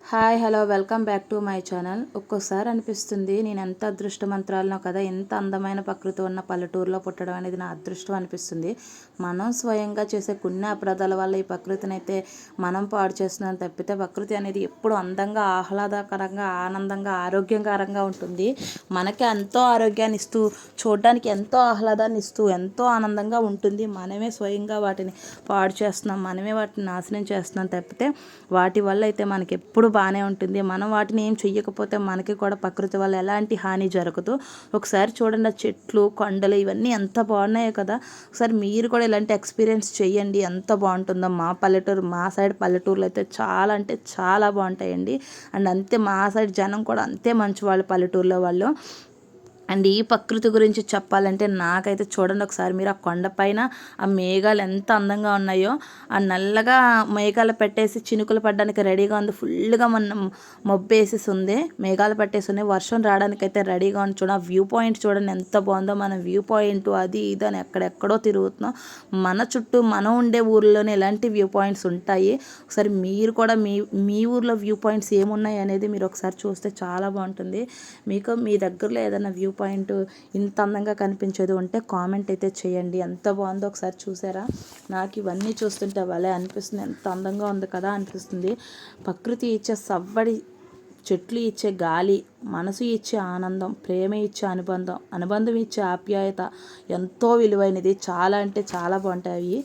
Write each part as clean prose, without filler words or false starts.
Hi hello welcome back to my channel. ఒక్కోసారి అనిపిస్తుంది నేను ఎంత అదృష్టమంత్రాలనో కదా, ఎంత అందమైన ప్రకృతి ఉన్న పల్లెటూరులో పుట్టడం అనేది నా అదృష్టం అనిపిస్తుంది. మనం స్వయంగా చేసే కొన్ని అపరాధాల వల్ల ఈ ప్రకృతిని అయితే మనం పాడు చేస్తున్నాం తప్పితే ప్రకృతి అనేది ఎప్పుడు అందంగా, ఆహ్లాదకరంగా, ఆనందంగా, ఆరోగ్యకరంగా ఉంటుంది. మనకి ఎంతో ఆరోగ్యాన్ని ఇస్తూ, చూడడానికి ఎంతో ఆహ్లాదాన్ని ఇస్తూ, ఎంతో ఆనందంగా ఉంటుంది. మనమే స్వయంగా వాటిని పాడు చేస్తున్నాం, మనమే వాటిని నాశనం చేస్తున్నాం తప్పితే వాటి వల్ల అయితే మనకి ఎప్పుడు బాగానే ఉంటుంది. మనం వాటిని ఏం చెయ్యకపోతే మనకి కూడా ప్రకృతి వల్ల ఎలాంటి హాని జరగదు. ఒకసారి చూడండి, ఆ చెట్లు, కొండలు ఇవన్నీ ఎంత బాగున్నాయో కదా. ఒకసారి మీరు కూడా ఇలాంటి ఎక్స్పీరియన్స్ చెయ్యండి, ఎంత బాగుంటుందో. మా సైడ్ పల్లెటూరులో అయితే చాలా అంటే చాలా బాగుంటాయండి. అండ్ అంతే మా సైడ్ జనం కూడా అంతే మంచి వాళ్ళు, పల్లెటూరులో వాళ్ళు. అండ్ ఈ ప్రకృతి గురించి చెప్పాలంటే నాకైతే చూడండి, ఒకసారి మీరు ఆ కొండపైన ఆ మేఘాలు ఎంత అందంగా ఉన్నాయో. ఆ నల్లగా మేఘాలు పెట్టేసి చినుకులు పడడానికి రెడీగా ఉంది. ఫుల్గా మన మబ్బేసేసి ఉంది, మేఘాలు పట్టేసి ఉన్నాయి, వర్షం రావడానికైతే రెడీగా ఉంది. చూడండి ఆ వ్యూ పాయింట్ చూడండి ఎంత బాగుందో. మన వ్యూ పాయింట్ అది ఇది అని ఎక్కడెక్కడో తిరుగుతున్నాం. మన చుట్టూ మనం ఉండే ఊర్లోనే ఇలాంటి వ్యూ పాయింట్స్ ఉంటాయి. ఒకసారి మీరు కూడా మీ ఊర్లో వ్యూ పాయింట్స్ ఏమున్నాయి అనేది మీరు ఒకసారి చూస్తే చాలా బాగుంటుంది. మీకు మీ దగ్గరలో ఏదైనా వ్యూ పాయింట్ ఇంత అందంగా కనిపించేది ఉంటే కామెంట్ అయితే చేయండి. ఎంత బాగుందో ఒకసారి చూసారా. నాకు ఇవన్నీ చూస్తుంటే భలే అనిపిస్తుంది, ఎంత అందంగా ఉంది కదా అనిపిస్తుంది. ప్రకృతి ఇచ్చే సవ్వడి, చెట్లు ఇచ్చే గాలి, మనసు ఇచ్చే ఆనందం, ప్రేమ ఇచ్చే అనుబంధం ఇచ్చే ఆప్యాయత ఎంతో విలువైనది. చాలా అంటే చాలా బాగుంటాయి.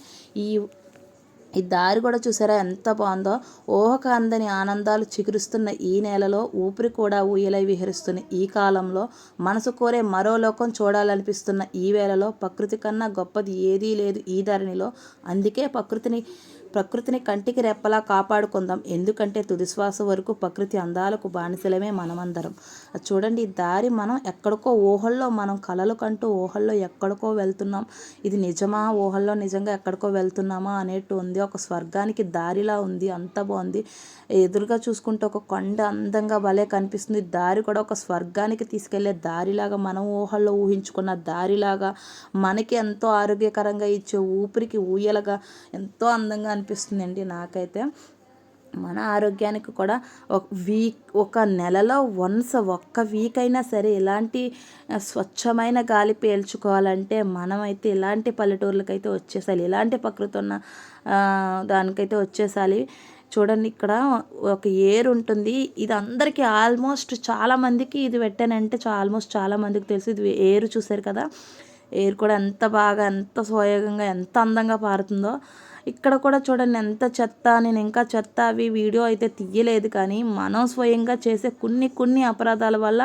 ఈ దారి కూడా చూసారా ఎంత బాగుందో. ఊహకు అందని ఆనందాలు చిగురుస్తున్న ఈ నేలలో ఊపిరి కూడా ఊయలై విహరిస్తున్న ఈ కాలంలో మనసు కోరే మరో లోకం చూడాలనిపిస్తున్న ఈ వేళలో ప్రకృతి కన్నా గొప్పది ఏదీ లేదు ఈ ధరణిలో. అందుకే ప్రకృతిని కంటికి రెప్పలా కాపాడుకుందాం. ఎందుకంటే తుదిశ్వాస వరకు ప్రకృతి అందాలకు బానిసలమే మనమందరం. చూడండి, ఈ దారి మనం ఎక్కడికో ఊహల్లో, మనం కలలు కంటూ ఊహల్లో ఎక్కడికో వెళ్తున్నాం. ఇది నిజమా, ఊహల్లో నిజంగా ఎక్కడికో వెళ్తున్నామా అనేట్టు ఉంది. ఒక స్వర్గానికి దారిలా ఉంది, అంత బాగుంది. ఎదురుగా చూసుకుంటే ఒక కొండ అందంగా భలే కనిపిస్తుంది. దారి కూడా ఒక స్వర్గానికి తీసుకెళ్లే దారిలాగా, మనం ఊహల్లో ఊహించుకున్న దారిలాగా, మనకి ఎంతో ఆరోగ్యకరంగా ఇచ్చే ఊపిరికి ఊయలగా ఎంతో అందంగా అనిపిస్తుందండి నాకైతే. మన ఆరోగ్యానికి కూడా ఒక నెలలో ఒక్క వీక్ అయినా సరే ఇలాంటి స్వచ్ఛమైన గాలి పీల్చుకోవాలంటే మనమైతే ఇలాంటి పల్లెటూర్లకైతే వచ్చేసాలి, ఇలాంటి ప్రకృతి ఉన్న దానికైతే వచ్చేసాలి. చూడండి, ఇక్కడ ఒక ఏరు ఉంటుంది. ఇది అందరికీ ఆల్మోస్ట్ చాలామందికి ఇది పెట్టానంటే ఆల్మోస్ట్ చాలామందికి తెలుసు. ఇది ఏరు చూసారు కదా. ఏరు కూడా ఎంత బాగా, ఎంత స్వయంగా, ఎంత అందంగా పారుతుందో. ఇక్కడ కూడా చూడండి ఎంత చెత్త. నేను ఇంకా చెత్త అవి వీడియో అయితే తీయలేదు, కానీ మనం స్వయంగా చేసే కొన్ని అపరాధాల వల్ల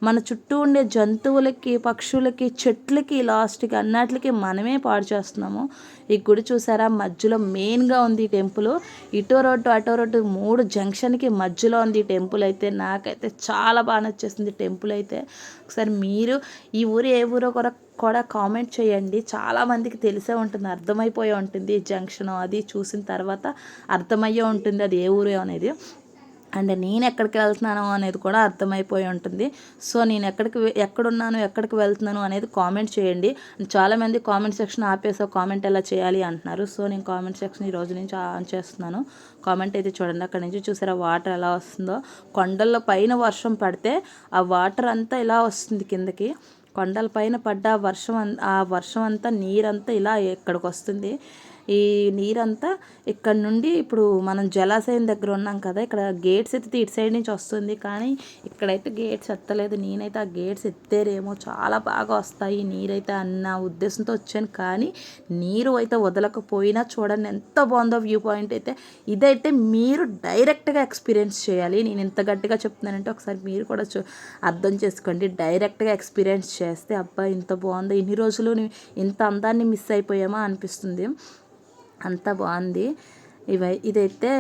మన చుట్టూ ఉండే జంతువులకి, పక్షులకి, చెట్లకి, లాస్ట్కి అన్నిటికి మనమే పాడు చేస్తున్నాము. ఈ గుడి చూసారా, మధ్యలో మెయిన్గా ఉంది ఈ టెంపుల్. ఇటో రోడ్డు అటో రోడ్డు 3 జంక్షన్కి మధ్యలో ఉంది ఈ టెంపుల్ అయితే. నాకైతే చాలా బాగా నచ్చేసింది టెంపుల్ అయితే. ఒకసారి మీరు ఈ ఊరు ఏ ఊరో కూడా కామెంట్ చేయండి. చాలామందికి తెలిసే ఉంటుంది, అర్థమైపోయే ఉంటుంది. జంక్షన్ అది చూసిన తర్వాత అర్థమయ్యే ఉంటుంది అది ఏ ఊరు అనేది. అండ్ నేను ఎక్కడికి వెళ్తున్నాను అనేది కూడా అర్థమైపోయి ఉంటుంది. సో నేను ఎక్కడున్నాను, ఎక్కడికి వెళ్తున్నాను అనేది కామెంట్ చేయండి. చాలామంది కామెంట్ సెక్షన్ ఆపేసో కామెంట్ ఎలా చేయాలి అంటున్నారు. సో నేను కామెంట్ సెక్షన్ ఈ రోజు నుంచి ఆన్ చేస్తున్నాను. కామెంట్ అయితే చూడండి, అక్కడ నుంచి చూసారా వాటర్ ఎలా వస్తుందో. కొండల పైన వర్షం పడితే ఆ వాటర్ అంతా ఇలా వస్తుంది కిందకి. కొండల పైన పడ్డ ఆ వర్షం అంతా, నీరంతా ఇలా ఇక్కడికి వస్తుంది. ఈ నీరంతా ఇక్కడ నుండి, ఇప్పుడు మనం జలాశయం దగ్గర ఉన్నాం కదా, ఇక్కడ గేట్స్ ఎత్తితే ఇటు సైడ్ నుంచి వస్తుంది, కానీ ఇక్కడైతే గేట్స్ ఎత్తలేదు. నేనైతే ఆ గేట్స్ ఎత్తేరేమో చాలా బాగా వస్తాయి నీరైతే అన్న ఉద్దేశంతో వచ్చాను, కానీ నీరు అయితే వదలకపోయినా చూడండి ఎంత బాగుందో వ్యూ పాయింట్ అయితే. ఇదైతే మీరు డైరెక్ట్గా ఎక్స్పీరియన్స్ చేయాలి. నేను ఇంత గట్టిగా చెప్తున్నానంటే ఒకసారి మీరు కూడా అర్థం చేసుకోండి. డైరెక్ట్గా ఎక్స్పీరియన్స్ చేస్తే అబ్బా ఇంత బాగుందో, ఇన్ని రోజులు ఇంత అందాన్ని మిస్ అయిపోయామా అనిపిస్తుంది. అంత బాగుంది. ఇదైతే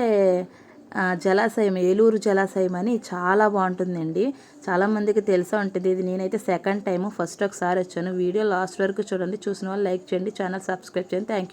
జలాశయం, ఏలూరు జలాశయం అని చాలా బాగుంటుందండి. చాలామందికి తెలిసే ఉంటుంది. ఇది నేనైతే సెకండ్ టైము, ఫస్ట్ ఒకసారి వచ్చాను. వీడియో లాస్ట్ వరకు చూడండి, చూసిన వాళ్ళు లైక్ చేయండి, ఛానల్ సబ్స్క్రైబ్ చేయండి. Thank you.